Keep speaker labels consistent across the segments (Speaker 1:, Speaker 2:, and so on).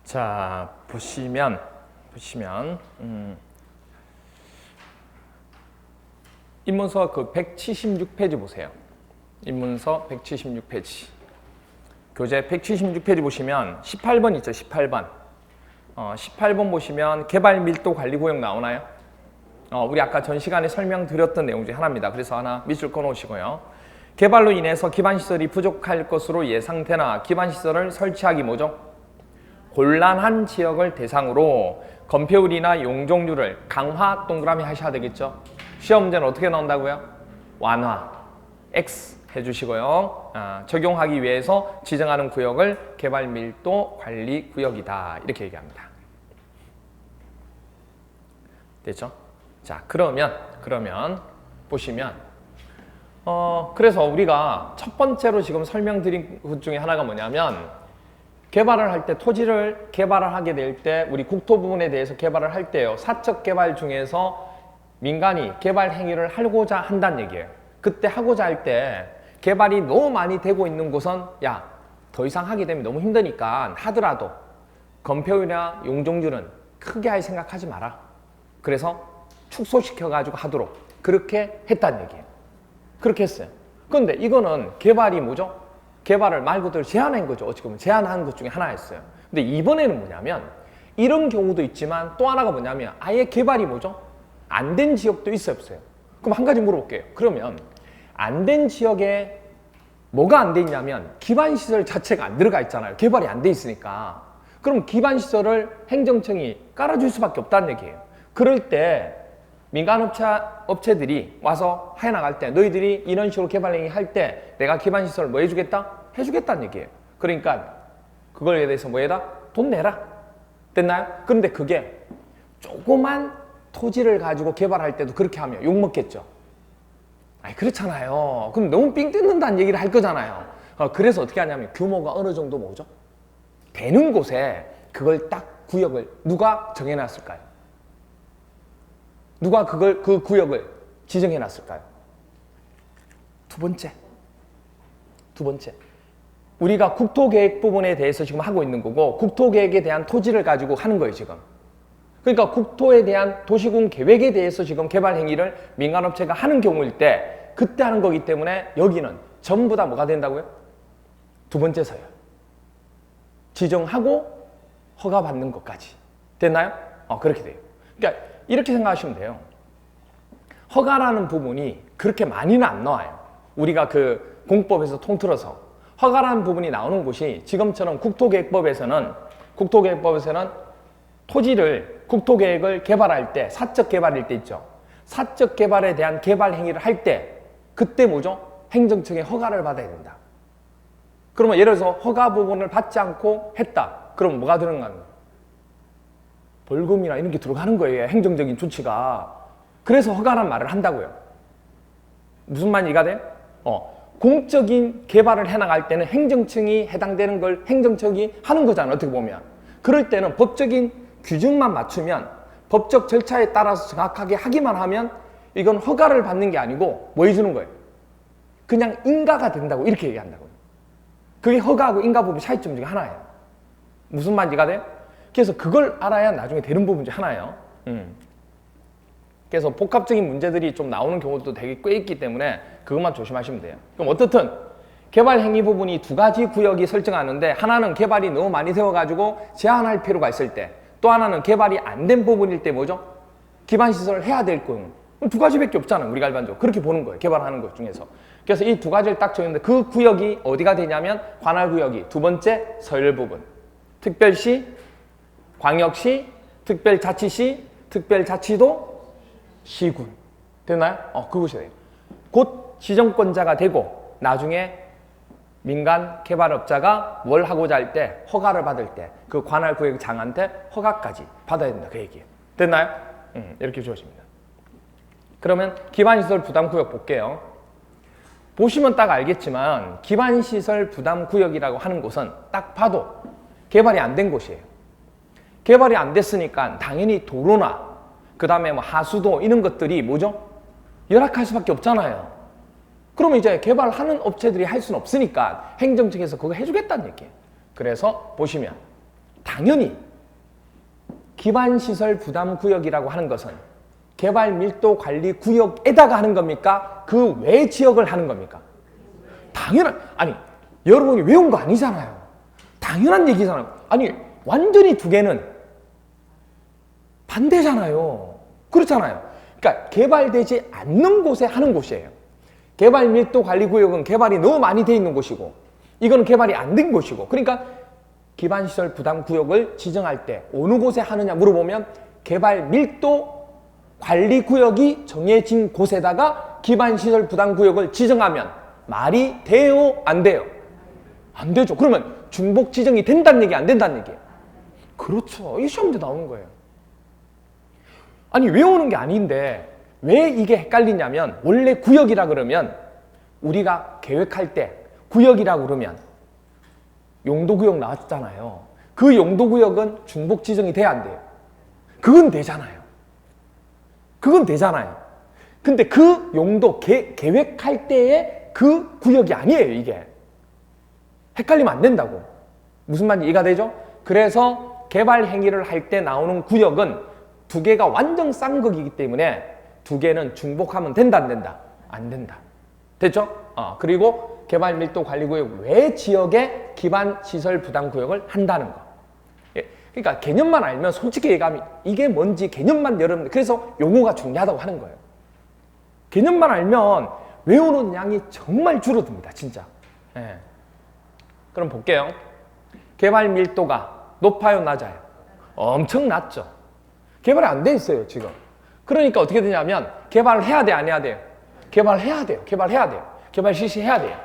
Speaker 1: 자, 보시면 인문서 그 176페이지 보세요. 인문서 176페이지. 교재 176페이지 보시면 18번 있죠, 18번. 18번 보시면 개발 밀도 관리 구역 나오나요? 우리 아까 전 시간에 설명드렸던 내용 중에 하나입니다. 그래서 하나 밑줄 꺼놓으시고요. 개발로 인해서 기반시설이 부족할 것으로 예상되나 기반시설을 설치하기 뭐죠? 곤란한 지역을 대상으로 건폐율이나 용적률을 강화 동그라미 하셔야 되겠죠. 시험 문제는 어떻게 나온다고요? 완화, X 해주시고요. 적용하기 위해서 지정하는 구역을 개발 밀도 관리 구역이다. 이렇게 얘기합니다. 됐죠? 자, 그러면 보시면 그래서 우리가 첫 번째로 지금 설명드린 것 중에 하나가 뭐냐면 개발을 할 때 토지를 개발을 하게 될 때 우리 국토 부분에 대해서 개발을 할 때요. 사적 개발 중에서 민간이 개발 행위를 하고자 한다는 얘기예요. 그때 하고자 할 때 개발이 너무 많이 되고 있는 곳은 야, 더 이상 하게 되면 너무 힘드니까 하더라도 건폐율이나 용적률은 크게 할 생각하지 마라. 그래서 축소시켜가지고 하도록 그렇게 했다는 얘기예요. 그렇게 했어요. 그런데 이거는 개발이 뭐죠? 개발을 말 그대로 제한한 거죠. 어찌 보면 제한한 것 중에 하나였어요. 근데 이번에는 뭐냐면 이런 경우도 있지만 또 하나가 뭐냐면 아예 개발이 뭐죠? 안 된 지역도 있어요, 없어요? 그럼 한 가지 물어볼게요. 그러면 안 된 지역에 뭐가 안 돼 있냐면 기반시설 자체가 안 들어가 있잖아요. 개발이 안 돼 있으니까. 그럼 기반시설을 행정청이 깔아줄 수밖에 없다는 얘기예요. 그럴 때 민간업체들이 와서 해나갈 때 너희들이 이런 식으로 개발행위 할 때 내가 기반시설을 뭐 해주겠다? 해주겠다는 얘기예요. 그러니까 그거에 대해서 뭐 해라? 돈 내라. 됐나요? 그런데 그게 조그만 토지를 가지고 개발할 때도 그렇게 하면 욕먹겠죠. 아니 그렇잖아요. 그럼 너무 삥 뜯는다는 얘기를 할 거잖아요. 그래서 어떻게 하냐면 규모가 어느 정도 뭐죠? 되는 곳에 그걸 딱 구역을 누가 정해놨을까요? 누가 그 구역을 지정해 놨을까요? 두 번째. 우리가 국토계획 부분에 대해서 지금 하고 있는 거고 국토계획에 대한 토지를 가지고 하는 거예요, 지금. 그러니까 국토에 대한 도시군 계획에 대해서 지금 개발 행위를 민간업체가 하는 경우일 때 그때 하는 거기 때문에 여기는 전부 다 뭐가 된다고요? 두 번째 서열. 지정하고 허가받는 것까지. 됐나요? 그렇게 돼요. 그러니까 이렇게 생각하시면 돼요. 허가라는 부분이 그렇게 많이는 안 나와요. 우리가 그 공법에서 통틀어서 허가라는 부분이 나오는 곳이 지금처럼 국토계획법에서는 토지를 국토계획을 개발할 때 사적 개발일 때 있죠. 사적 개발에 대한 개발 행위를 할 때 그때 뭐죠? 행정청의 허가를 받아야 된다. 그러면 예를 들어서 허가 부분을 받지 않고 했다. 그럼 뭐가 들어가는 거예요? 벌금이나 이런 게 들어가는 거예요. 행정적인 조치가. 그래서 허가란 말을 한다고요. 무슨 말인지 이해가 돼요? 공적인 개발을 해나갈 때는 행정청이 해당되는 걸 행정청이 하는 거잖아요. 어떻게 보면. 그럴 때는 법적인 규정만 맞추면 법적 절차에 따라서 정확하게 하기만 하면 이건 허가를 받는 게 아니고 뭐 해주는 거예요? 그냥 인가가 된다고 이렇게 얘기한다고요. 그게 허가하고 인가 부분 차이점 중에 하나예요. 무슨 말인지 이해가 돼요? 그래서 그걸 알아야 나중에 되는 부분 중 하나예요. 그래서 복합적인 문제들이 좀 나오는 경우도 되게 꽤 있기 때문에 그것만 조심하시면 돼요. 그럼 어떻든 개발 행위 부분이 두 가지 구역이 설정하는데 하나는 개발이 너무 많이 되어가지고 제한할 필요가 있을 때 또 하나는 개발이 안 된 부분일 때 뭐죠? 기반시설을 해야 될 경우. 두 가지밖에 없잖아요. 우리가 일반적으로. 그렇게 보는 거예요. 개발하는 것 중에서. 그래서 이 두 가지를 딱 정했는데 그 구역이 어디가 되냐면 관할구역이 두 번째 서열 부분. 특별시, 광역시, 특별자치시, 특별자치도, 시군. 됐나요? 그것이 돼요. 곧 지정권자가 되고 나중에 민간 개발업자가 뭘 하고자 할 때 허가를 받을 때 그 관할구역 장한테 허가까지 받아야 된다. 그 얘기예요. 됐나요? 이렇게 주어집니다. 그러면 기반시설 부담구역 볼게요. 보시면 딱 알겠지만 기반시설 부담구역이라고 하는 곳은 딱 봐도 개발이 안 된 곳이에요. 개발이 안 됐으니까 당연히 도로나 그 다음에 뭐 하수도 이런 것들이 뭐죠? 열악할 수밖에 없잖아요. 그러면 이제 개발하는 업체들이 할 수는 없으니까 행정청에서 그거 해주겠다는 얘기예요. 그래서 보시면 당연히 기반시설 부담구역이라고 하는 것은 개발밀도관리구역에다가 하는 겁니까? 그 외 지역을 하는 겁니까? 아니 여러분이 외운 거 아니잖아요. 당연한 얘기잖아요. 아니 완전히 두 개는 반대잖아요. 그렇잖아요. 그러니까 개발되지 않는 곳에 하는 곳이에요. 개발밀도관리구역은 개발이 너무 많이 돼 있는 곳이고 이거는 개발이 안 된 곳이고, 그러니까 기반시설 부담구역을 지정할 때 어느 곳에 하느냐 물어보면 개발밀도관리구역이 정해진 곳에다가 기반시설 부담구역을 지정하면 말이 돼요? 안 돼요? 안 되죠. 그러면 중복 지정이 된다는 얘기, 안 된다는 얘기예요? 그렇죠. 이 시험도 나오는 거예요. 아니 외우는 게 아닌데 왜 이게 헷갈리냐면, 원래 구역이라 그러면 우리가 계획할 때 구역이라 그러면 용도구역 나왔잖아요. 그 용도구역은 중복 지정이 돼야 안 돼요? 그건 되잖아요. 그건 되잖아요. 근데 그 용도 계획할 때의 그 구역이 아니에요, 이게. 헷갈리면 안 된다고. 무슨 말인지 이해가 되죠? 그래서 개발 행위를 할 때 나오는 구역은 두 개가 완전 쌍극이기 때문에 두 개는 중복하면 된다, 안 된다? 안 된다. 됐죠? 그리고 개발밀도관리구역 외 지역에 기반시설 부담구역을 한다는 거. 예, 그러니까 개념만 알면 솔직히 얘기하면 이게 뭔지 개념만 여러분들, 그래서 용어가 중요하다고 하는 거예요. 개념만 알면 외우는 양이 정말 줄어듭니다, 진짜. 예. 그럼 볼게요. 개발 밀도가 높아요, 낮아요? 엄청 낮죠. 개발이 안 돼 있어요, 지금. 그러니까 어떻게 되냐면 개발을 해야 돼, 안 해야 돼요? 개발을 해야 돼요. 개발해야 돼요. 개발 실시해야 돼요.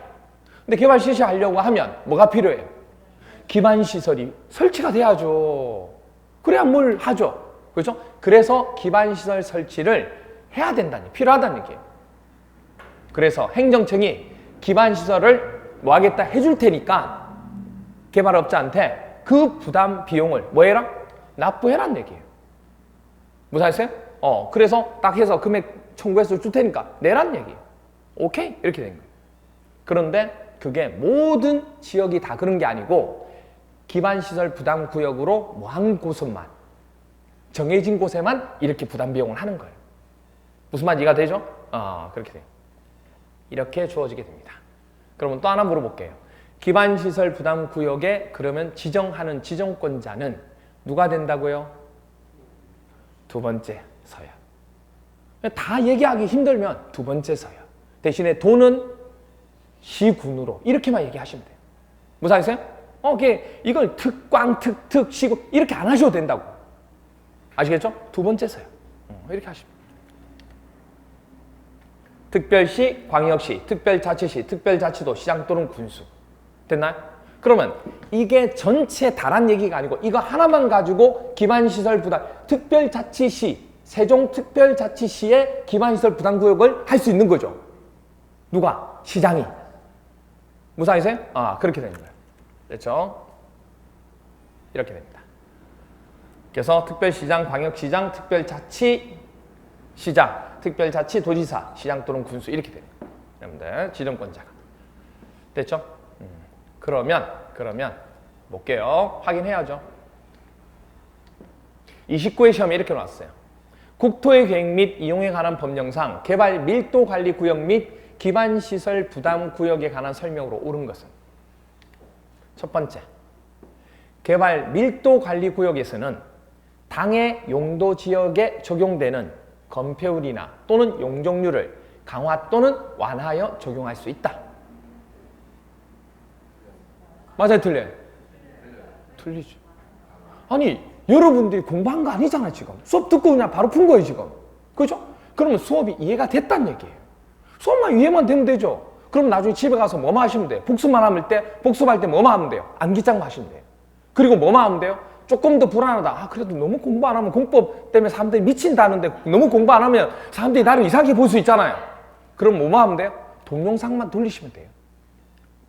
Speaker 1: 근데 개발 실시하려고 하면 뭐가 필요해요? 기반시설이 설치가 돼야죠. 그래야 뭘 하죠. 그렇죠? 그래서 기반시설 설치를 해야 된다니, 필요하다는 얘기예요. 그래서 행정청이 기반시설을 뭐 하겠다 해줄 테니까 개발업자한테 그 부담 비용을 뭐 해라? 납부해라는 얘기예요. 무사했어요? 그래서 딱 해서 금액 청구해서 줄 테니까 내라는 얘기예요. 오케이? 이렇게 된 거예요. 그런데 그게 모든 지역이 다 그런 게 아니고 기반시설 부담구역으로 뭐 한 곳만, 정해진 곳에만 이렇게 부담 비용을 하는 거예요. 무슨 말인지 이해가 되죠? 그렇게 돼요. 이렇게 주어지게 됩니다. 그러면 또 하나 물어볼게요. 기반시설 부담구역에 그러면 지정하는 지정권자는 누가 된다고요? 두 번째 서열. 다 얘기하기 힘들면 두 번째 서열. 대신에 돈은 시군으로 이렇게만 얘기하시면 돼요. 무사하겠어요? 이걸 특광, 특특, 시군 이렇게 안 하셔도 된다고. 아시겠죠? 두 번째 서열. 이렇게 하시면 돼요. 특별시, 광역시, 특별자치시, 특별자치도, 시장 또는 군수. 됐나요? 그러면 이게 전체 다란 얘기가 아니고 이거 하나만 가지고 기반시설 부담, 특별자치시, 세종특별자치시의 기반시설 부담구역을 할 수 있는 거죠. 누가? 시장이. 무사하세요? 그렇게 되는 거예요. 됐죠? 이렇게 됩니다. 그래서 특별시장, 광역시장, 특별자치, 시장, 특별자치, 도지사, 시장 또는 군수 이렇게 돼요. 여러분들 지정권자가. 됐죠? 그러면 볼게요. 확인해야죠. 29회 시험에 이렇게 나왔어요. 국토의 계획 및 이용에 관한 법령상 개발 밀도 관리 구역 및 기반시설 부담 구역에 관한 설명으로 옳은 것은? 첫 번째, 개발 밀도 관리 구역에서는 당해 용도 지역에 적용되는 건폐율이나 또는 용적률을 강화 또는 완화하여 적용할 수 있다. 맞아요, 틀려요? 틀리죠. 아니, 여러분들이 공부한 거 아니잖아요, 지금. 수업 듣고 그냥 바로 푼 거예요, 지금. 그죠? 그러면 수업이 이해가 됐다는 얘기예요. 수업만 이해만 되면 되죠. 그럼 나중에 집에 가서 뭐만 하시면 돼요? 복습할 때 뭐만 하면 돼요? 암기장만 하시면 돼요. 그리고 뭐만 하면 돼요? 조금 더 불안하다. 그래도 너무 공부 안 하면 공법 때문에 사람들이 미친다는데 너무 공부 안 하면 사람들이 나를 이상하게 볼 수 있잖아요. 그럼 뭐만 하면 돼요? 동영상만 돌리시면 돼요.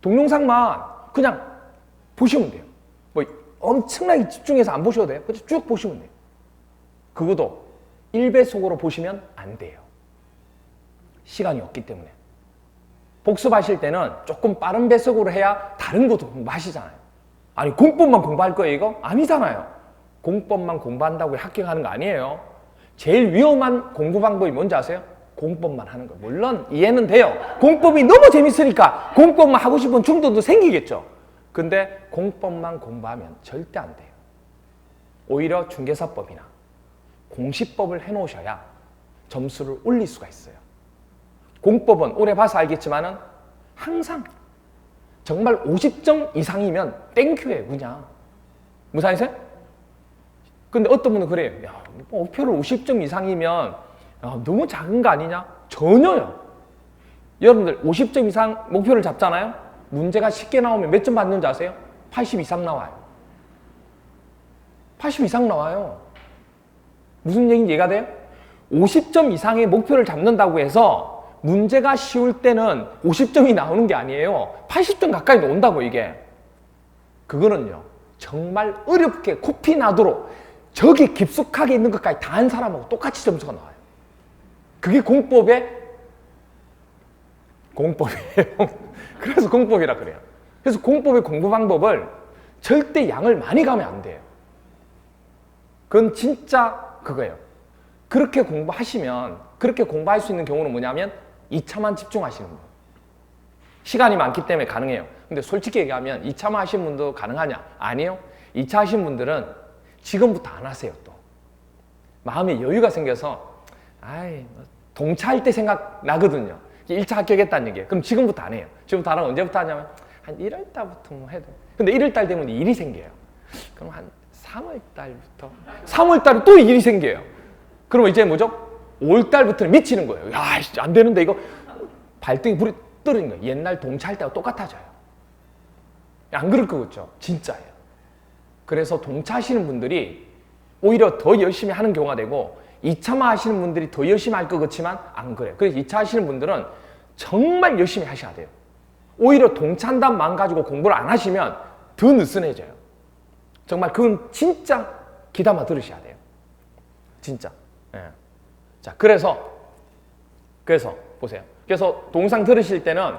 Speaker 1: 동영상만 그냥 보시면 돼요. 뭐 엄청나게 집중해서 안 보셔도 돼요. 그냥 쭉 보시면 돼요. 그것도 1배속으로 보시면 안 돼요. 시간이 없기 때문에. 복습하실 때는 조금 빠른 배속으로 해야 다른 것도 공부하시잖아요. 아니 공법만 공부할 거예요 이거? 아니잖아요. 공법만 공부한다고 합격하는 거 아니에요. 제일 위험한 공부 방법이 뭔지 아세요? 공법만 하는 거예요. 물론 이해는 돼요. 공법이 너무 재밌으니까 공법만 하고 싶은 충동도 생기겠죠. 근데 공법만 공부하면 절대 안 돼요. 오히려 중개사법이나 공시법을 해놓으셔야 점수를 올릴 수가 있어요. 공법은 오래 봐서 알겠지만은 항상 정말 50점 이상이면 땡큐예요 그냥. 무슨 말이세요? 근데 어떤 분은 그래요. 야, 목표를 50점 이상이면 야, 너무 작은 거 아니냐? 전혀요. 여러분들 50점 이상 목표를 잡잖아요. 문제가 쉽게 나오면 몇 점 받는지 아세요? 80 이상 나와요. 80 이상 나와요. 무슨 얘기인지 이해가 돼요? 50점 이상의 목표를 잡는다고 해서 문제가 쉬울 때는 50점이 나오는 게 아니에요. 80점 가까이 나온다고 이게. 그거는요. 정말 어렵게 코피 나도록 저기 깊숙하게 있는 것까지 다 한 사람하고 똑같이 점수가 나와요. 그게 공법이에요. 그래서 공법이라 그래요. 그래서 공법의 공부 방법을 절대 양을 많이 가면 안 돼요. 그건 진짜 그거예요. 그렇게 공부하시면, 그렇게 공부할 수 있는 경우는 뭐냐면 2차만 집중하시는 거예요. 시간이 많기 때문에 가능해요. 근데 솔직히 얘기하면 2차만 하신 분도 가능하냐? 아니에요. 2차 하신 분들은 지금부터 안 하세요. 또 마음에 여유가 생겨서 아이 동차할 때 생각나거든요. 1차 합격했다는 얘기예요. 그럼 지금부터 안 해요. 지금부터 안 하면 언제부터 하냐면 한 1월 달부터 뭐 해도. 근데 1월 달 되면 일이 생겨요. 그럼 한 3월 달부터 3월 달에 또 일이 생겨요. 그러면 이제 뭐죠? 5월 달부터는 미치는 거예요. 야, 안 되는데 이거 발등에 불이 떨어진 거예요. 옛날 동차할 때하고 똑같아져요. 안 그럴 거 같죠? 진짜예요. 그래서 동차하시는 분들이 오히려 더 열심히 하는 경우가 되고 2차만 하시는 분들이 더 열심히 할 것 같지만 안 그래요. 그래서 2차 하시는 분들은 정말 열심히 하셔야 돼요. 오히려 동차한다는 마음 가지고 공부를 안 하시면 더 느슨해져요. 정말 그건 진짜 귀담아 들으셔야 돼요. 진짜. 예. 자, 그래서 보세요. 그래서 동영상 들으실 때는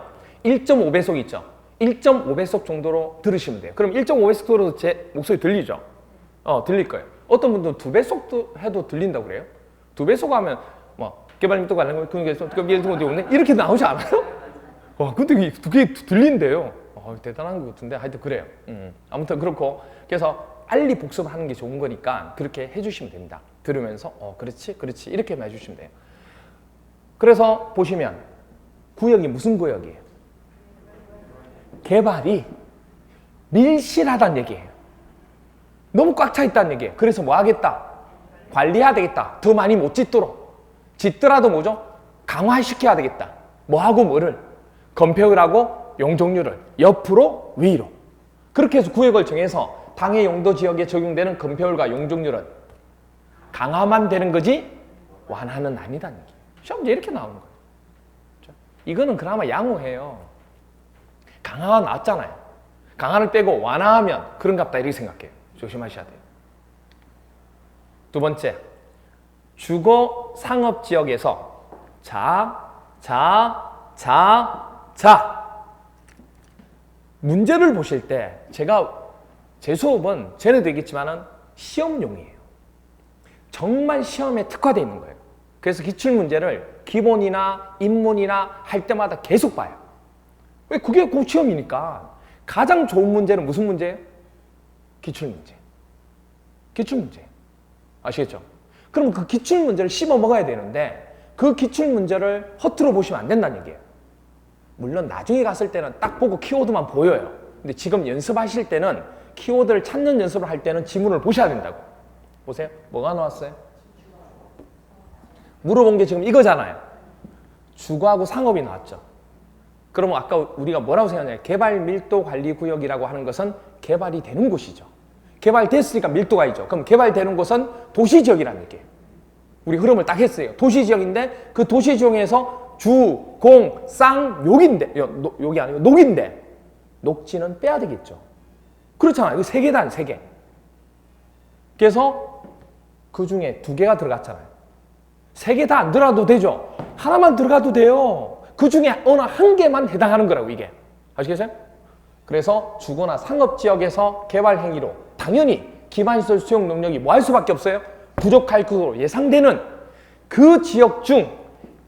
Speaker 1: 1.5배속 있죠. 1.5배속 정도로 들으시면 돼요. 그럼 1.5배속 들어도 제 목소리 들리죠? 들릴 거예요. 어떤 분들은 2배속도 해도 들린다고 그래요. 2배속 하면 뭐 개발 밀도 관련 이렇게 나오지 않아요? 근데 그게 들린대요. 대단한 것 같은데 하여튼 그래요. 아무튼 그렇고 그래서 빨리 복습하는 게 좋은 거니까 그렇게 해주시면 됩니다. 들으면서 그렇지 이렇게만 해주시면 돼요. 그래서 보시면 구역이 무슨 구역이에요? 개발이 밀실하다는 얘기예요. 너무 꽉 차 있다는 얘기예요. 그래서 뭐 하겠다? 관리해야 되겠다. 더 많이 못 짓도록. 짓더라도 뭐죠? 강화시켜야 되겠다. 뭐하고 뭐를? 건폐율하고 용적률을 옆으로 위로. 그렇게 해서 구역을 정해서 당해 용도 지역에 적용되는 건폐율과 용적률은 강화만 되는 거지 완화는 아니다는 얘기예요. 시험 문제 이렇게 나오는 거예요. 이거는 그나마 양호해요. 강화가 나왔잖아요. 강화를 빼고 완화하면 그런갑다 이렇게 생각해요. 조심하셔야 돼요. 두 번째, 주거 상업지역에서 문제를 보실 때 제 수업은 전에도 얘기했지만은 시험용이에요. 정말 시험에 특화되어 있는 거예요. 그래서 기출문제를 기본이나 인문이나 할 때마다 계속 봐요. 왜? 그게 그 시험이니까. 가장 좋은 문제는 무슨 문제예요? 기출문제. 기출문제. 아시겠죠? 그럼 그 기출문제를 씹어 먹어야 되는데 그 기출문제를 허투루 보시면 안 된다는 얘기예요. 물론 나중에 갔을 때는 딱 보고 키워드만 보여요. 근데 지금 연습하실 때는 키워드를 찾는 연습을 할 때는 지문을 보셔야 된다고. 보세요. 뭐가 나왔어요? 물어본 게 지금 이거잖아요. 주거하고 상업이 나왔죠. 그러면 아까 우리가 뭐라고 생각하냐? 개발 밀도 관리 구역이라고 하는 것은 개발이 되는 곳이죠. 개발됐으니까 밀도가 있죠. 그럼 개발되는 곳은 도시지역이라는 얘기예요. 우리 흐름을 딱 했어요. 도시지역인데 그 도시지역에서 주, 공, 쌍, 욕인데 욕이 아니고 녹인데 녹지는 빼야 되겠죠. 그렇잖아요. 이거 세 개다, 세 개. 그래서 그 중에 2개가 들어갔잖아요. 3개 다 안 들어가도 되죠. 하나만 들어가도 돼요. 그 중에 어느 한 개만 해당하는 거라고 이게. 아시겠어요? 그래서 주거나 상업지역에서 개발 행위로 당연히 기반시설 수용 능력이 뭐 할 수밖에 없어요? 부족할 것으로 예상되는 그 지역 중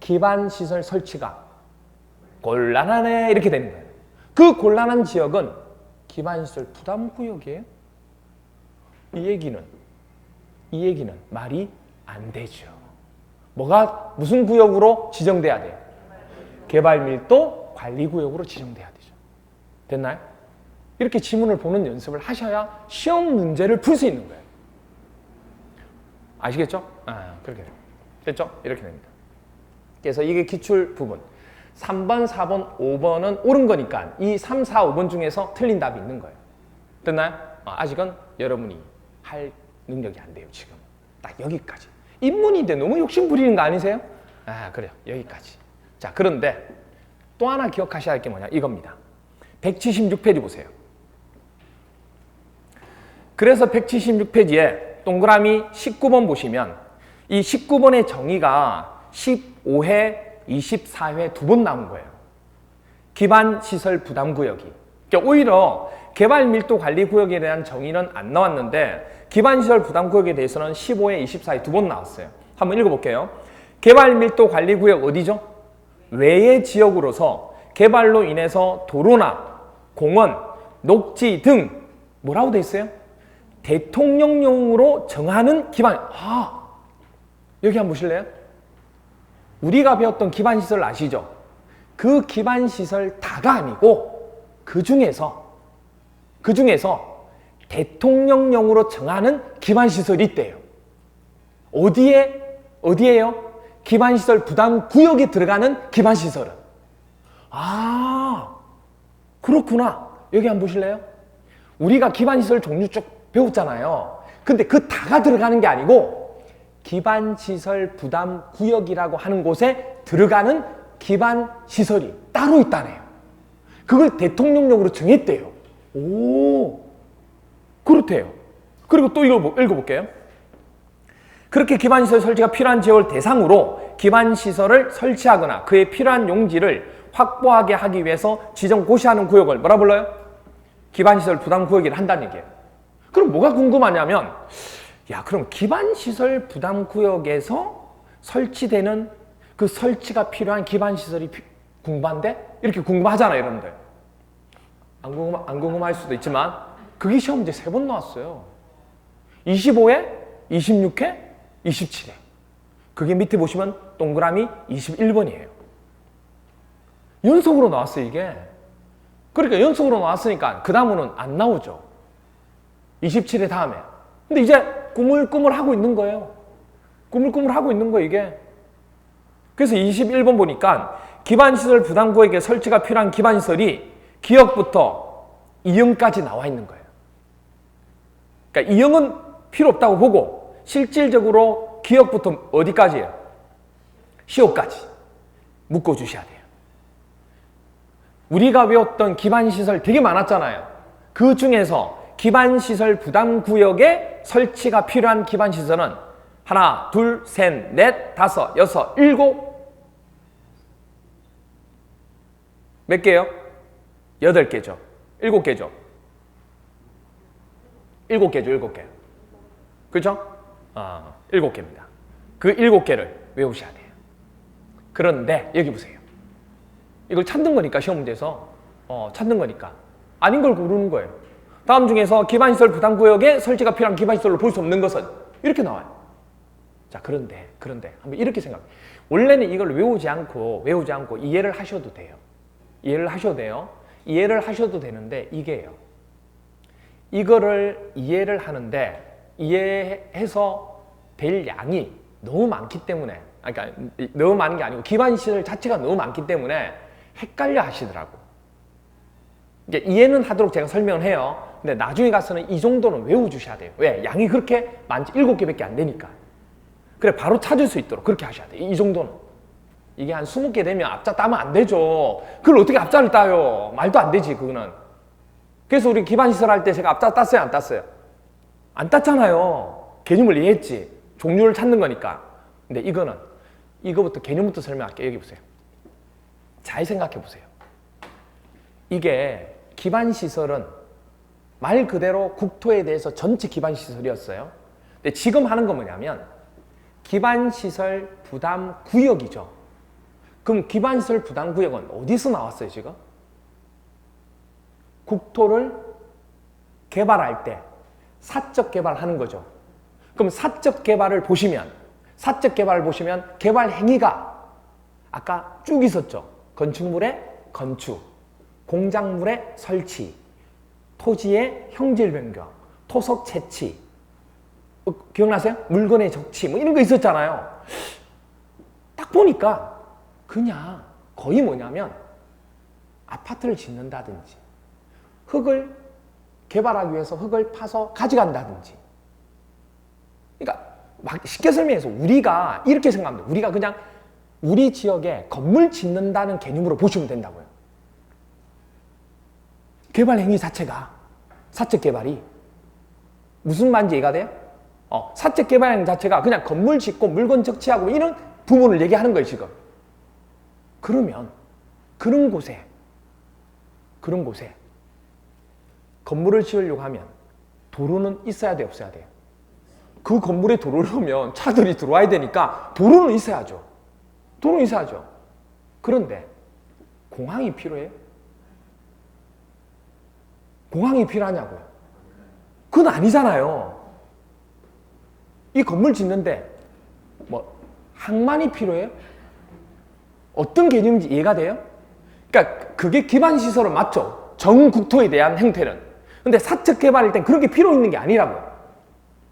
Speaker 1: 기반시설 설치가 곤란하네 이렇게 되는 거예요. 그 곤란한 지역은 기반시설 부담구역이에요. 이 얘기는 말이 안 되죠. 무슨 구역으로 지정돼야 돼요? 개발밀도 관리구역으로 지정돼야 되죠. 됐나요? 이렇게 지문을 보는 연습을 하셔야 시험 문제를 풀 수 있는 거예요. 아시겠죠? 그렇게 돼요. 됐죠? 이렇게 됩니다. 그래서 이게 기출 부분. 3번, 4번, 5번은 옳은 거니까 이 3, 4, 5번 중에서 틀린 답이 있는 거예요. 됐나요? 아직은 여러분이 할 능력이 안 돼요, 지금. 딱 여기까지. 인문인데 너무 욕심 부리는 거 아니세요? 그래요. 여기까지. 자, 그런데 또 하나 기억하셔야 할 게 뭐냐? 이겁니다. 176페이지 보세요. 그래서 176페이지에 동그라미 19번 보시면 이 19번의 정의가 15회, 24회 두 번 나온 거예요. 기반시설 부담구역이. 그러니까 오히려 개발밀도관리구역에 대한 정의는 안 나왔는데 기반시설 부담구역에 대해서는 15회, 24회 두 번 나왔어요. 한번 읽어볼게요. 개발밀도관리구역 어디죠? 외의 지역으로서 개발로 인해서 도로나 공원, 녹지 등 뭐라고 돼 있어요? 대통령령으로 정하는 기반. 여기 한번 보실래요? 우리가 배웠던 기반시설 아시죠? 그 기반시설 다가 아니고 그 중에서 대통령령으로 정하는 기반시설이 있대요. 어디에요? 기반시설 부담구역에 들어가는 기반시설은. 그렇구나. 여기 한번 보실래요? 우리가 기반시설 종류 쭉 배웠잖아요. 근데 그 다가 들어가는 게 아니고 기반시설 부담구역이라고 하는 곳에 들어가는 기반시설이 따로 있다네요. 그걸 대통령령으로 정했대요. 그렇대요. 그리고 또 읽어볼게요. 그렇게 기반시설 설치가 필요한 지역을 대상으로 기반시설을 설치하거나 그에 필요한 용지를 확보하게 하기 위해서 지정 고시하는 구역을 뭐라 불러요? 기반시설 부담구역이라 한다는 얘기예요. 그럼 뭐가 궁금하냐면 그럼 기반시설 부담구역에서 설치되는 그 설치가 필요한 기반시설이 궁금한데? 이렇게 궁금하잖아요, 여러분들. 안 궁금할 수도 있지만 그게 시험 문제 3번 나왔어요. 25회, 26회, 27회. 그게 밑에 보시면 동그라미 21번이에요. 연속으로 나왔어요, 이게. 그러니까 연속으로 나왔으니까 그 다음은 안 나오죠. 27회 다음에. 근데 이제 꾸물꾸물 하고 있는 거예요. 꾸물꾸물 하고 있는 거예요, 이게. 그래서 21번 보니까 기반시설 부담구역에 설치가 필요한 기반시설이 기역부터 이형까지 나와 있는 거예요. 그러니까 이형은 필요 없다고 보고 실질적으로 기역부터 어디까지예요? 시효까지 묶어주셔야 돼요. 우리가 외웠던 기반시설 되게 많았잖아요. 그 중에서 기반시설 부담구역에 설치가 필요한 기반시설은 하나, 둘, 셋, 넷, 다섯, 여섯, 일곱 몇 개요? 8개죠. 7개죠. 7개. 그렇죠? 7개입니다. 그 7개를 외우셔야 돼요. 그런데 여기 보세요. 이걸 찾는 거니까 시험 문제에서 찾는 거니까 아닌 걸 고르는 거예요. 다음 중에서 기반시설 부담구역에 설치가 필요한 기반시설로 볼 수 없는 것은 이렇게 나와요. 자, 그런데 한번 이렇게 생각해요. 원래는 이걸 외우지 않고 이해를 하셔도 돼요. 이해를 하셔도 되는데 이게요. 이거를 이해를 하는데 이해해서 될 양이 너무 많기 때문에 그러니까 너무 많은 게 아니고 기반시설 자체가 너무 많기 때문에 헷갈려 하시더라고. 그러니까 이해는 하도록 제가 설명을 해요. 근데 나중에 가서는 이 정도는 외워주셔야 돼요. 왜? 양이 그렇게 많지 7개밖에 안 되니까. 그래 바로 찾을 수 있도록 그렇게 하셔야 돼요. 이 정도는. 이게 한 20개 되면 앞자 따면 안 되죠. 그걸 어떻게 앞자를 따요? 말도 안 되지 그거는. 그래서 우리 기반시설 할 때 제가 앞자 땄어요? 안 땄어요? 안 땄잖아요. 개념을 이해했지. 종류를 찾는 거니까. 근데 이거부터 개념부터 설명할게요. 여기 보세요. 잘 생각해 보세요. 이게 기반시설은 말 그대로 국토에 대해서 전체 기반시설이었어요. 근데 지금 하는 건 뭐냐면 기반시설 부담 구역이죠. 그럼 기반시설 부담 구역은 어디서 나왔어요, 지금? 국토를 개발할 때 사적 개발하는 거죠. 그럼 사적 개발을 보시면 개발 행위가 아까 쭉 있었죠. 건축물의 건축, 공작물의 설치, 토지의 형질 변경, 토속 채취, 기억나세요? 물건의 적치, 뭐 이런 거 있었잖아요. 딱 보니까 그냥 거의 뭐냐면 아파트를 짓는다든지 흙을 개발하기 위해서 흙을 파서 가져간다든지. 그러니까 막 쉽게 설명해서 우리가 이렇게 생각합니다. 우리가 그냥 우리 지역에 건물 짓는다는 개념으로 보시면 된다고요. 개발 행위 자체가 사적 개발이 무슨 말인지 이해가 돼요? 사적 개발 행위 자체가 그냥 건물 짓고 물건 적치하고 이런 부분을 얘기하는 거예요, 지금. 그러면 그런 곳에 건물을 지으려고 하면 도로는 있어야 돼, 없어야 돼요? 그 건물에 도로를 오면 차들이 들어와야 되니까 도로는 있어야죠. 도로는 있어야죠. 그런데 공항이 필요해요? 공항이 필요하냐고요? 그건 아니잖아요. 이 건물 짓는데 뭐 항만이 필요해요? 어떤 개념인지 이해가 돼요? 그러니까 그게 기반시설은 맞죠. 전 국토에 대한 형태는. 근데 사적 개발일 땐 그런 게 필요 있는 게 아니라고요.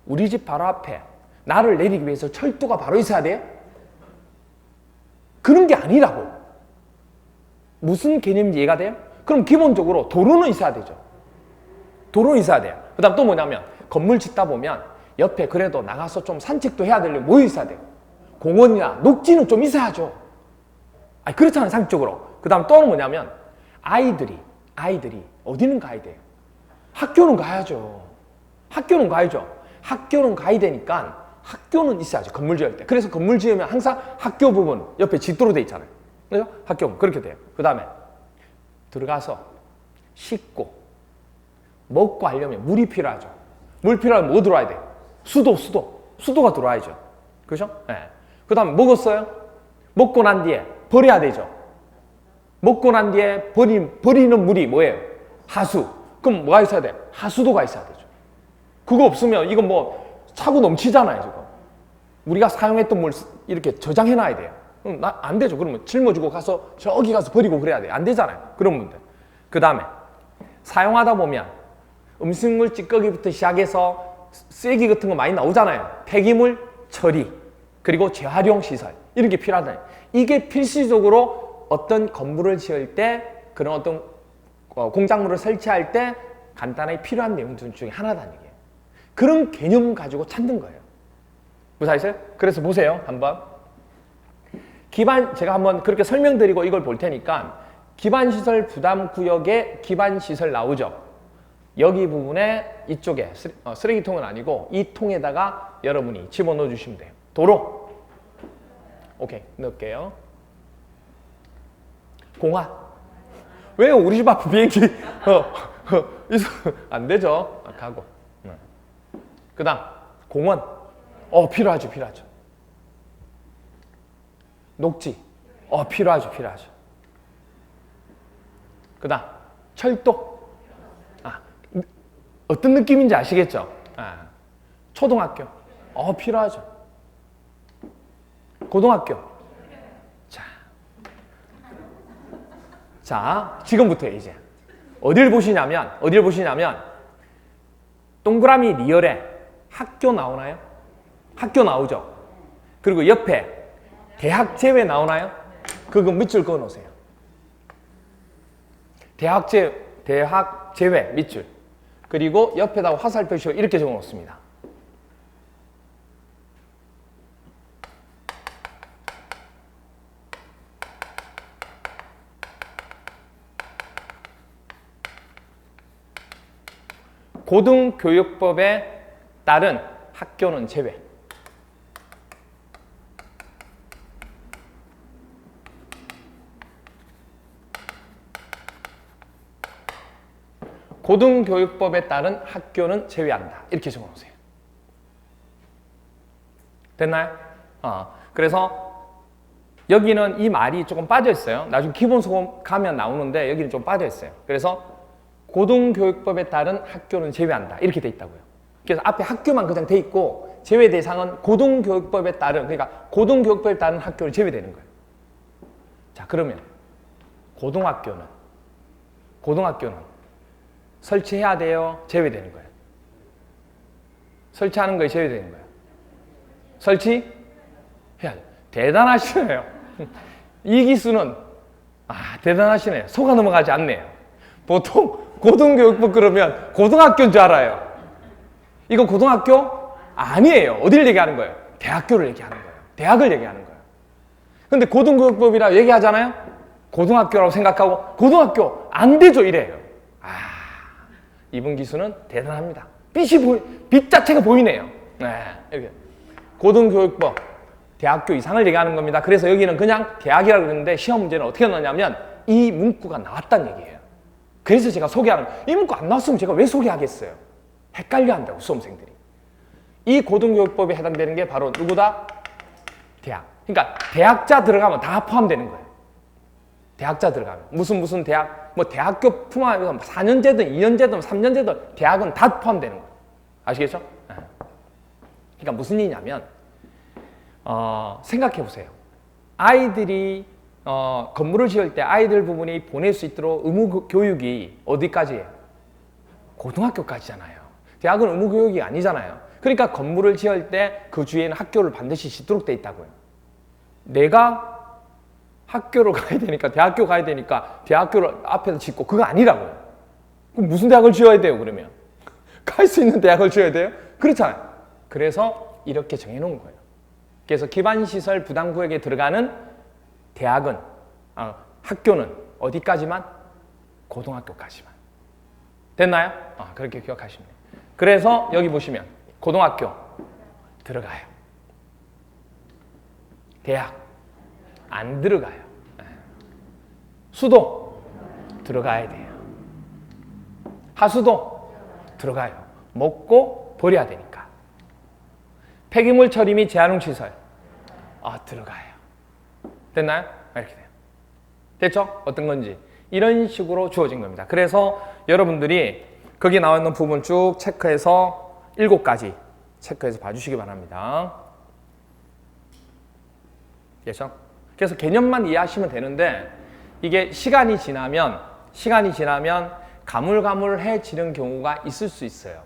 Speaker 1: 우리 집 바로 앞에 나를 내리기 위해서 철도가 바로 있어야 돼요? 그런 게 아니라고. 무슨 개념인지 이해가 돼요? 그럼 기본적으로 도로는 있어야 되죠. 도로는 있어야 돼요. 그 다음 또 뭐냐면 건물 짓다 보면 옆에 그래도 나가서 좀 산책도 해야 되려면 뭐 있어야 돼요? 공원이나 녹지는 좀 있어야죠. 아니 그렇잖아요, 상식적으로. 그 다음 또는 뭐냐면 아이들이 어디는 가야 돼요? 학교는 가야죠. 학교는 가야 되니까 학교는 있어야죠. 건물 지을 때. 그래서 건물 지으면 항상 학교 부분 옆에 짓도록 돼 있잖아요. 그죠? 학교 그렇게 돼요. 그 다음에 들어가서 씻고 먹고 하려면 물이 필요하죠. 물 필요하면 뭐 들어와야 돼요? 수도가 들어와야죠. 그죠? 네. 그 다음에 먹었어요? 먹고 난 뒤에 버려야 되죠. 먹고 난 뒤에 버리는 물이 뭐예요? 하수. 그럼 뭐가 있어야 돼요? 하수도가 있어야 되죠. 그거 없으면 이건 뭐 차고 넘치잖아요, 지금. 우리가 사용했던 물 이렇게 저장해놔야 돼요. 그럼 안 되죠. 그러면 짊어지고 가서 저기 가서 버리고 그래야 돼요. 안 되잖아요. 그런 문제. 그 다음에 사용하다 보면 음식물 찌꺼기부터 시작해서 쓰레기 같은 거 많이 나오잖아요. 폐기물 처리, 그리고 재활용 시설 이런 게 필요하잖아요. 이게 필수적으로 어떤 건물을 지을 때 그런 어떤 공작물을 설치할 때 간단하게 필요한 내용들 중에 하나다는 얘기예요. 그런 개념 가지고 찾는 거예요. 무사하세요? 그래서 보세요. 한번 제가 한번 그렇게 설명드리고 이걸 볼 테니까 기반시설 부담구역에 기반시설 나오죠. 여기 부분에 이쪽에 쓰레기통은 아니고 이 통에다가 여러분이 집어넣어 주시면 돼요. 도로. 오케이, 넣을게요. 공항. 왜요? 우리 집 앞에 비행기 안 되죠. 가고. 그 다음 공원. 필요하죠. 녹지. 필요하죠. 그 다음 철도. 어떤 느낌인지 아시겠죠? 초등학교. 필요하죠. 고등학교. 자, 지금부터 이제 어딜 보시냐면 동그라미 리얼에 학교 나오나요? 학교 나오죠. 그리고 옆에 대학 제외 나오나요? 그거 밑줄 그어 놓으세요. 대학 제외 밑줄. 그리고 옆에다가 화살 표시로 이렇게 적어 놓습니다. 고등교육법에 따른 학교는 제외. 고등교육법에 따른 학교는 제외한다. 이렇게 적어놓으세요. 됐나요? 그래서 여기는 이 말이 조금 빠져 있어요. 나중에 기본소금 가면 나오는데 여기는 좀 빠져 있어요. 그래서 고등교육법에 따른 학교는 제외한다. 이렇게 돼 있다고요. 그래서 앞에 학교만 그냥 돼 있고 제외 대상은 고등교육법에 따른, 그러니까 고등교육법에 따른 학교는 제외되는 거예요. 자, 그러면 고등학교는 설치해야 돼요? 제외되는 거예요? 설치하는 거에 제외되는 거예요? 설치해야 돼요. 대단하시네요. 이 기수는 대단하시네요. 속아 넘어가지 않네요. 보통 고등교육법 그러면 고등학교인 줄 알아요. 이거 고등학교? 아니에요. 어디를 얘기하는 거예요? 대학교를 얘기하는 거예요. 대학을 얘기하는 거예요. 근데 고등교육법이라 얘기하잖아요? 고등학교라고 생각하고 고등학교 안 되죠 이래요. 이분 기수는 대단합니다. 빛 자체가 보이네요. 네, 이렇게. 고등교육법, 대학교 이상을 얘기하는 겁니다. 그래서 여기는 그냥 대학이라고 그러는데 시험 문제는 어떻게 넣냐면 이 문구가 나왔다는 얘기예요. 그래서 제가 소개하는 거예요. 이 문구 안 나왔으면 제가 왜 소개하겠어요? 헷갈려 한다고, 수험생들이. 이 고등교육법에 해당되는 게 바로 누구다? 대학. 그러니까 대학자 들어가면 다 포함되는 거예요. 대학자 들어가면. 무슨 대학, 뭐 대학교 포함해서 4년제든 2년제든 3년제든 대학은 다 포함되는 거예요. 아시겠죠? 그러니까 무슨 일이냐면, 생각해 보세요. 아이들이, 건물을 지을 때 아이들 부분이 보낼 수 있도록 의무 교육이 어디까지예요? 고등학교까지잖아요. 대학은 의무 교육이 아니잖아요. 그러니까 건물을 지을 때 그 주위에는 학교를 반드시 짓도록 돼 있다고요. 내가 학교를 가야 되니까, 대학교 가야 되니까 대학교를 앞에서 짓고 그거 아니라고요. 그럼 무슨 대학을 지어야 돼요, 그러면? 갈 수 있는 대학을 지어야 돼요? 그렇잖아요. 그래서 이렇게 정해놓은 거예요. 그래서 기반시설 부담구역에 들어가는 대학은, 학교는 어디까지만? 고등학교까지만. 됐나요? 그렇게 기억하시면 돼요. 그래서 여기 보시면 고등학교 들어가요. 대학 안 들어가요. 수도 들어가야 돼요. 하수도 들어가요. 먹고 버려야 되니까. 폐기물 처리 및 재활용 시설 들어가요. 됐나요? 이렇게 돼요. 됐죠? 어떤 건지 이런 식으로 주어진 겁니다. 그래서 여러분들이 거기 나와 있는 부분 쭉 체크해서 7가지 체크해서 봐주시기 바랍니다. 됐죠? 그래서 개념만 이해하시면 되는데 이게 시간이 지나면 가물가물해지는 경우가 있을 수 있어요.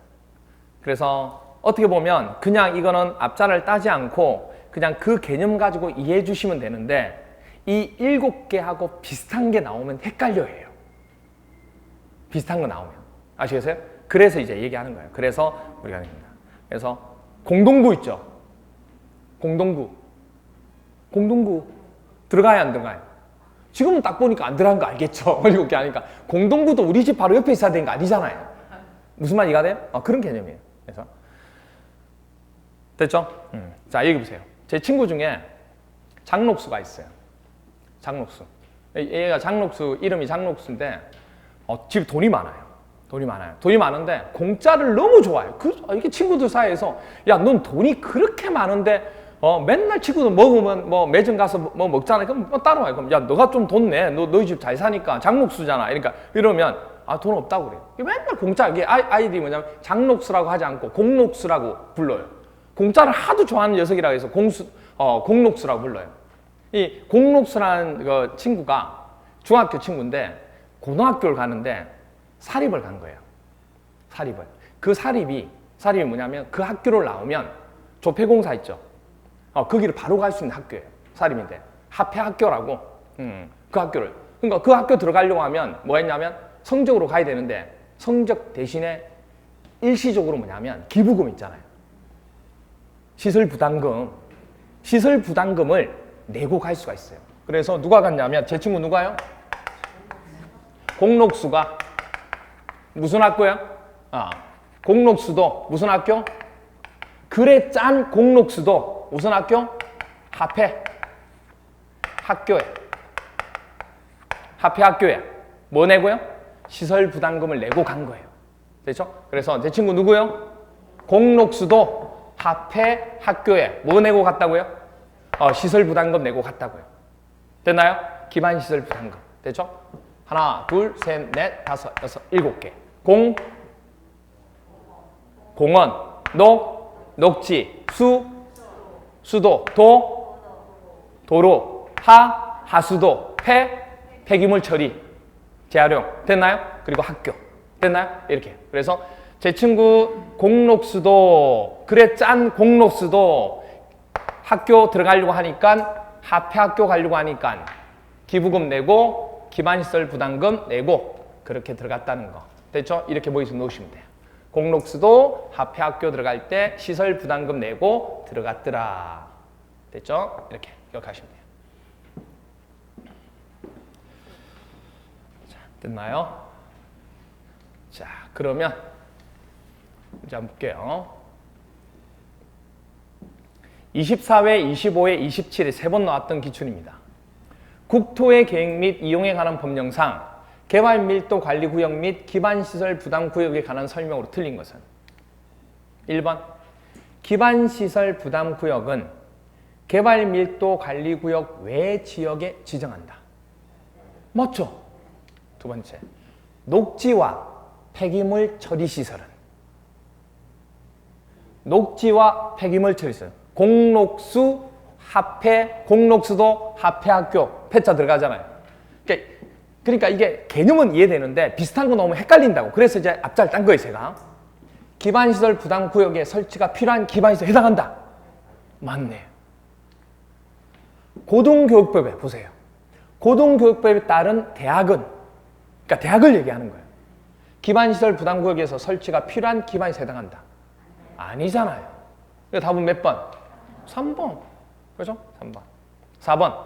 Speaker 1: 그래서 어떻게 보면 그냥 이거는 앞자를 따지 않고 그냥 그 개념 가지고 이해해 주시면 되는데 이 7개하고 비슷한 게 나오면 헷갈려해요. 비슷한 거 나오면. 아시겠어요? 그래서 이제 얘기하는 거예요. 그래서 우리가 합니다. 그래서 공동구 있죠? 공동구 들어가야 안 들어가요? 지금은 딱 보니까 안 들어간 거 알겠죠? 7개 하니까. 공동구도 우리 집 바로 옆에 있어야 되는 거 아니잖아요. 무슨 말 이해가 돼요? 그런 개념이에요. 그래서 됐죠? 자, 여기 보세요. 제 친구 중에 장록수가 있어요. 장록수. 얘가 이름이 장록수인데 집 돈이 많아요. 돈이 많은데 공짜를 너무 좋아해요. 이게 친구들 사이에서 야, 넌 돈이 그렇게 많은데 맨날 친구들 먹으면 뭐 매점 가서 뭐 먹잖아요. 그럼 따라와요. 그럼 야, 너가 좀 돈 내. 너희 집 잘 사니까 장록수잖아. 그러니까 이러면 돈 없다고 그래요. 맨날 공짜. 이게 아이들이 뭐냐면 장록수라고 하지 않고 공록수라고 불러요. 공짜를 하도 좋아하는 녀석이라고 해서 공록수라고 불러요. 이 공록수라는 그 친구가 중학교 친구인데 고등학교를 가는데 사립을 간 거예요. 사립을. 그 사립이 뭐냐면 그 학교를 나오면 조폐공사 있죠. 거기를 바로 갈 수 있는 학교예요. 사립인데 합해학교라고. 그 학교를. 그러니까 그 학교 들어가려고 하면 뭐가 있냐면 성적으로 가야 되는데 성적 대신에 일시적으로 뭐냐면 기부금 있잖아요. 시설 부담금을 내고 갈 수가 있어요. 그래서 누가 갔냐면 제 친구 누가요? 공록수가 무슨 학교야? 공록수도 무슨 학교? 그래 짠 공록수도 무슨 학교? 합해 학교에 뭐 내고요? 시설 부담금을 내고 간 거예요. 됐죠? 그래서 제 친구 누구요? 공록수도 화폐 학교에 뭐 내고 갔다고요? 시설 부담금 내고 갔다고요. 됐나요? 기반 시설 부담금. 됐죠? 하나, 둘, 셋, 넷, 다섯, 여섯, 일곱 개. 공원, 녹지, 수도, 도로, 하수도, 폐기물 처리, 재활용. 됐나요? 그리고 학교. 됐나요? 이렇게. 그래서 제 친구 공록수도, 그래 짠 공록수도 학교 들어가려고 하니까, 화폐학교 가려고 하니까 기부금 내고 기반시설 부담금 내고 그렇게 들어갔다는 거. 됐죠? 이렇게 머릿속에 놓으시면 돼요. 공록수도 화폐학교 들어갈 때 시설 부담금 내고 들어갔더라. 됐죠? 이렇게 기억하시면 돼요. 자, 됐나요? 자, 그러면 이제 한번 볼게요. 24회, 25회, 27회 세 번 나왔던 기출입니다. 국토의 계획 및 이용에 관한 법령상 개발 밀도 관리 구역 및 기반시설 부담 구역에 관한 설명으로 틀린 것은 1번 기반시설 부담 구역은 개발 밀도 관리 구역 외 지역에 지정한다. 맞죠? 두 번째, 녹지와 폐기물 처리 시설은 녹지와 폐기물 처리 시설 공록수, 공록수도, 화폐학교, 폐자 들어가잖아요. 그러니까 이게 개념은 이해되는데 비슷한 거 너무 헷갈린다고. 그래서 이제 앞자를 딴 거예요, 제가. 기반시설 부담구역에 설치가 필요한 기반시설에 해당한다. 맞네. 고등교육법에 보세요. 고등교육법에 따른 대학은, 그러니까 대학을 얘기하는 거예요. 기반시설 부담구역에서 설치가 필요한 기반시설에 해당한다. 아니잖아요. 답은 몇 번? 3번. 그죠? 3번. 4번.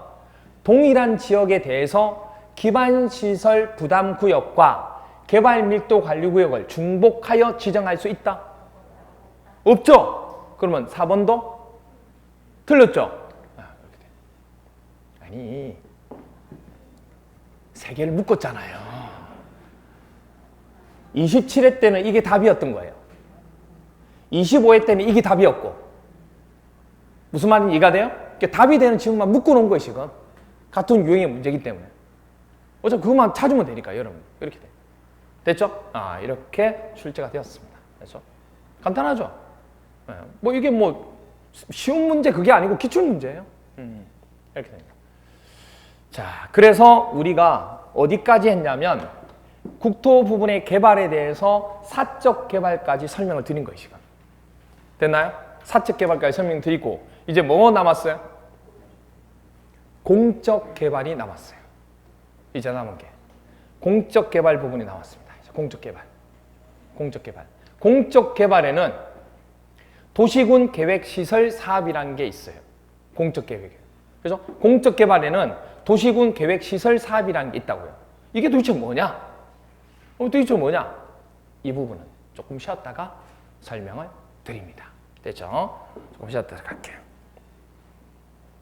Speaker 1: 동일한 지역에 대해서 기반시설 부담구역과 개발밀도관리구역을 중복하여 지정할 수 있다? 없죠? 그러면 4번도 틀렸죠? 아니, 3개를 묶었잖아요. 27회 때는 이게 답이었던 거예요. 25회 때는 이게 답이었고. 무슨 말인지 이해가 돼요? 답이 되는 지문만 묶어놓은 거예요, 지금. 같은 유형의 문제이기 때문에. 어차피 그것만 찾으면 되니까, 여러분. 이렇게 돼. 됐죠? 이렇게 출제가 되었습니다. 됐죠? 간단하죠? 네. 뭐 이게 뭐 쉬운 문제 그게 아니고 기출 문제예요. 이렇게 됩니다. 자, 그래서 우리가 어디까지 했냐면 국토 부분의 개발에 대해서 사적 개발까지 설명을 드린 거예요, 지금. 됐나요? 사적 개발까지 설명드리고 이제 뭐 남았어요? 공적 개발이 남았어요. 이제 남은 게 공적 개발 부분이 남았습니다. 공적 개발. 공적 개발에는 도시군 계획 시설 사업이라는 게 있어요. 공적 계획. 그래서 공적 개발에는 도시군 계획 시설 사업이라는 게 있다고요. 이게 도대체 뭐냐? 도대체 뭐냐? 이 부분은 조금 쉬었다가 설명을 드립니다. 됐죠? 조금 쉬었다가 갈게요.